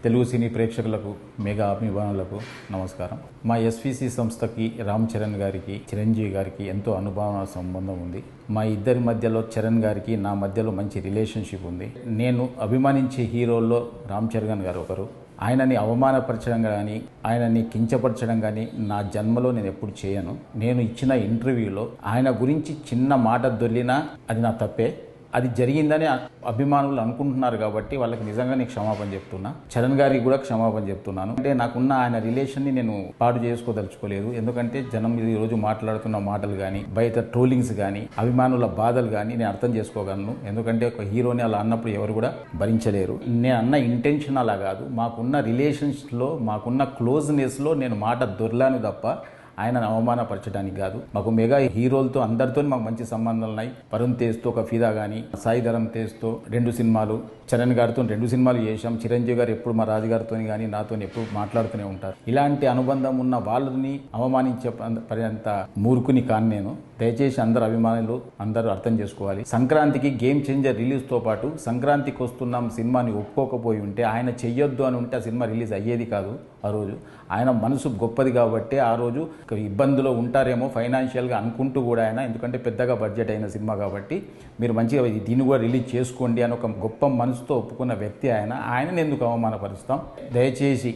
తెలుగు సినీ ప్రేక్షకులకు, మెగా అభిమానులకు నమస్కారం. మా ఎస్విసి సంస్థకి రామ్ చరణ్ గారికి, చిరంజీవి గారికి ఎంతో అనుభవ సంబంధం ఉంది. మా ఇద్దరి మధ్యలో చరణ్ గారికి నా మధ్యలో మంచి రిలేషన్షిప్ ఉంది. నేను అభిమానించే హీరోల్లో రామ్ చరణ్ గారు ఒకరు. ఆయనని అవమానపరచడం కానీ, ఆయనని కించపరచడం కానీ నా జన్మలో నేను ఎప్పుడు చేయను. నేను ఇచ్చిన ఇంటర్వ్యూలో ఆయన గురించి చిన్న మాట దొర్లినా అది నా తప్పే. అది జరిగిందని అభిమానులు అనుకుంటున్నారు కాబట్టి వాళ్ళకి నిజంగానే క్షమాపణ చెప్తున్నా. చరణ్ గారికి కూడా క్షమాపణ చెప్తున్నాను. అంటే నాకున్న ఆయన రిలేషన్ని నేను పాడు చేసుకోదలుచుకోలేదు. ఎందుకంటే జనం ఈరోజు మాట్లాడుతున్న మాటలు కానీ, బయట ట్రోలింగ్స్ కానీ, అభిమానుల బాధలు కానీ నేను అర్థం చేసుకోగలను. ఎందుకంటే ఒక హీరోని అలా అన్నప్పుడు ఎవరు కూడా భరించలేరు. నేను అన్న ఇంటెన్షన్ అలా కాదు. మాకున్న రిలేషన్స్లో, మాకున్న క్లోజ్నెస్లో నేను మాట దొర్లాను తప్ప ఆయనను అవమానపరచడానికి కాదు. మాకు మెగా హీరోలతో అందరితో మాకు మంచి సంబంధాలు ఉన్నాయి. వరుణ్ తేజ్తో ఒక ఫిదా కానీ, సాయి ధరమ్ తేజ్తో 2 సినిమాలు, చరణ్ గారితో 2 సినిమాలు చేశాం. చిరంజీవి గారు ఎప్పుడు మా రాజుగారితో కానీ నాతో ఎప్పుడు మాట్లాడుతూనే ఉంటారు. ఇలాంటి అనుబంధం ఉన్న వాళ్ళని అవమానించే పర్యంత మూర్ఖుని కాను నేను. దయచేసి అందరు అభిమానులు అందరూ అర్థం చేసుకోవాలి. సంక్రాంతికి గేమ్ చేంజర్ రిలీజ్తో పాటు సంక్రాంతికి వస్తున్నాం సినిమాని ఒప్పుకోకపోయి ఉంటే, ఆయన చెయ్యొద్దు అని ఉంటే ఆ సినిమా రిలీజ్ అయ్యేది కాదు. ఆ రోజు ఆయన మనసు గొప్పది కాబట్టి ఆ రోజు ఇబ్బందులో ఉంటారేమో ఫైనాన్షియల్గా అనుకుంటూ కూడా ఆయన, ఎందుకంటే పెద్దగా బడ్జెట్ అయిన సినిమా కాబట్టి మీరు మంచిగా దీన్ని కూడా రిలీజ్ చేసుకోండి అని ఒక గొప్ప మనసుతో ఒప్పుకున్న వ్యక్తి ఆయన. ఆయనను ఎందుకు అవమానపరుస్తాం? దయచేసి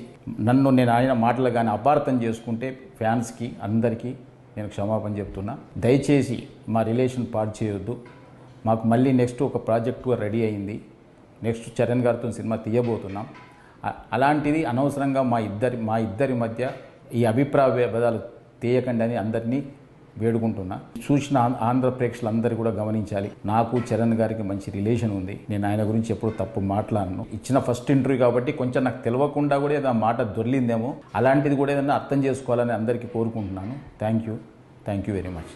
నేను ఆయన మాటలు కానీ అపార్థం చేసుకుంటే ఫ్యాన్స్కి అందరికీ నేను క్షమాపణ చెప్తున్నా. దయచేసి మా రిలేషన్ పాడు చేయొద్దు. మాకు మళ్ళీ నెక్స్ట్ ఒక ప్రాజెక్ట్ రెడీ అయింది. నెక్స్ట్ చరణ్ గారితో సినిమా తీయబోతున్నాం. అలాంటిది అనవసరంగా మా ఇద్దరి మధ్య ఈ అభిప్రాయ భేదాలు తీయకండి అని అందరినీ వేడుకుంటున్నా. చూసిన ఆంధ్ర ప్రేక్షకులందరూ కూడా గమనించాలి. నాకు చరణ్ గారికి మంచి రిలేషన్ ఉంది. నేను ఆయన గురించి ఎప్పుడు తప్పు మాట్లాడను. ఇచ్చిన ఫస్ట్ ఇంటర్వ్యూ కాబట్టి కొంచెం నాకు తెలియకుండా కూడా ఏదైనా మాట దొర్లిందేమో, అలాంటిది కూడా ఏదైనా అర్థం చేసుకోవాలని అందరికీ కోరుకుంటున్నాను. Thank you very much.